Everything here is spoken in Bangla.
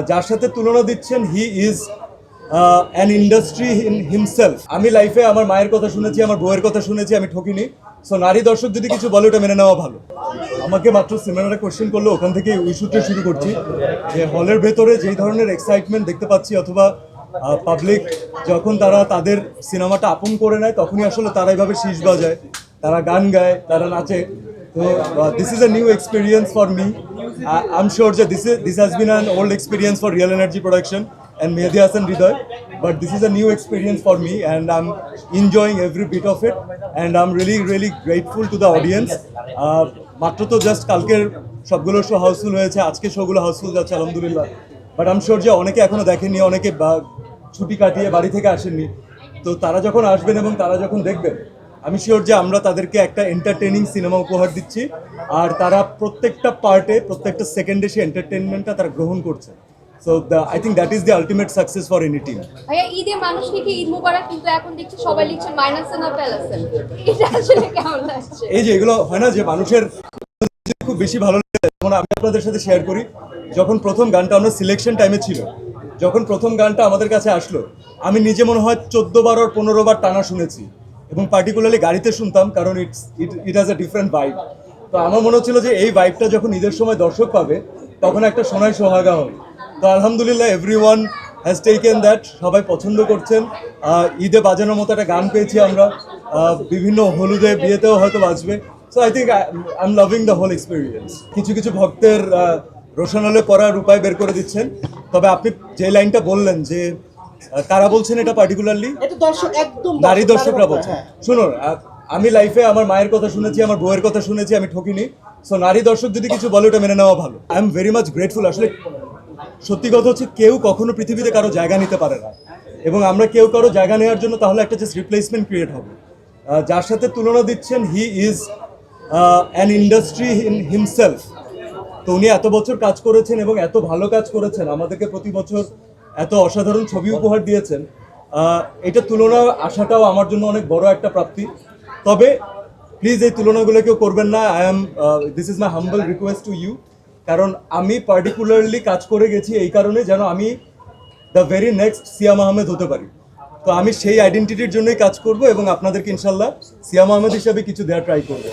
যার সাথে তুলনা দিচ্ছেন he is an industry in himself. আমি লাইফে আমার মায়ের কথা শুনেছি, আমার বউয়ের কথা শুনেছি, আমি ঠকিনি। সো নারী দর্শক যদি কিছু বলে ওটা মেনে নেওয়া ভালো। আমাকে মাত্র সিনেমাটা কোশ্চেন করলো, ওখান থেকে ইস্যুটা শুরু করছি যে হলের ভেতরে যেই ধরনের এক্সাইটমেন্ট দেখতে পাচ্ছি, অথবা পাবলিক যখন তারা তাদের সিনেমাটা আপন করে নেয় তখনই আসলে তারা এইভাবে শীষ বাজায়, তারা গান গায়, তারা নাচে। তো this is a new experience for me. I am sure যে this has been an old experience for real energy production and Mehdi Hasan Hriday, but this is a new experience for me and I'm enjoying every bit of it and I'm really grateful to the audience. মাত্র তো জাস্ট কালকের সবগুলো শো হাউসফুল হয়েছে, আজকে শোগুলো হাউসফুল যাচ্ছে আলহামদুলিল্লাহ। বাট আই এম শিওর যে অনেকে এখনো দেখেননি, অনেকে ছুটি কাটিয়ে বাড়ি থেকে আসেননি। তো তারা যখন আসবেন এবং তারা যখন দেখবেন, আমি শিওর যে আমরা তাদেরকে একটা এন্টারটেইনিং সিনেমা উপহার দিচ্ছি আর তারা প্রত্যেকটা পার্টে প্রত্যেকটা সেকেন্ডে সেই এন্টারটেইনমেন্টটা তারা গ্রহণ করছে। So I think that is the ultimate success for any team. ভাইয়া ঈদে মানুষকে কি ঈদ মোবারক, কিন্তু এখন দেখছি সবাই লিখছে মাইনাসেন আর প্যালাসেন, এটা আসলে কেমন লাগছে? এই যে এগুলো হয় না যে মানুষের খুব বেশি ভালো লাগে, যেমন আমি আপনাদের সাথে শেয়ার করি, যখন প্রথম গানটা আমরা সিলেকশন টাইমে ছিল, যখন প্রথম গানটা আমাদের কাছে আসলো, আমি নিজে মনে হয় 14 বার আর 15 বার টানা শুনেছি এবং পার্টিকুলারলি গাড়িতে শুনতাম, কারণ it has a different vibe. তো আমার মনে হচ্ছিল যে এই ভাইবটা যখন ঈদের সময় দর্শক পাবে তখন একটা সোনায় সোহাগা হবে। তো আলহামদুলিল্লাহ এভরিওয়ান হ্যাজ টেকেন দ্যাট, সবাই পছন্দ করছেন। ঈদে বাজানোর মতো একটা গান পেয়েছি আমরা, বিভিন্ন হলুদে বিয়েতেও হয়তো বাজবে। So I think I am loving the whole experience. কিছু কিছু ভক্তের রোশনালে পড়ার উপায় বের করে দিচ্ছেন। তবে আপনি যে লাইনটা বললেন যে কারা বলছেন এটা পার্টিকুলারলি, নারী দর্শকরা বলছেন। শুনুন, আমি লাইফে আমার মায়ের কথা শুনেছি, আমার বউয়ের কথা শুনেছি, আমি ঠকিনি। সো নারী দর্শক যদি কিছু বলে ওটা মেনে নেওয়া ভালো। I am very much grateful. আসলে সত্যি কথা হচ্ছে কেউ কখনো পৃথিবীতে কারো জায়গা নিতে পারে না, এবং আমরা কেউ কারো জায়গা নেওয়ার জন্য তাহলে একটা জাস্ট রিপ্লেসমেন্ট ক্রিয়েট হবে। যার সাথে তুলনা দিচ্ছেন he is an industry in himself. তো উনি এত বছর কাজ করেছেন এবং এত ভালো কাজ করেছেন, আমাদেরকে প্রতি বছর এত অসাধারণ ছবি উপহার দিয়েছেন। এটা তুলনা আসাটাও আমার জন্য অনেক বড় একটা প্রাপ্তি। তবে প্লিজ এই তুলনাগুলো কেউ করবেন না। This is my humble request to you, কারণ আমি পার্টিকুলারলি কাজ করে গেছি এই কারণে যেন আমি দ্য ভেরি নেক্সট সিয়াম আহমেদ হতে পারি। তো আমি সেই আইডেন্টিটির জন্যই কাজ করব এবং আপনাদেরকে ইনশাল্লাহ সিয়াম আহমেদ হিসাবে কিছু দেওয়ার ট্রাই করবো।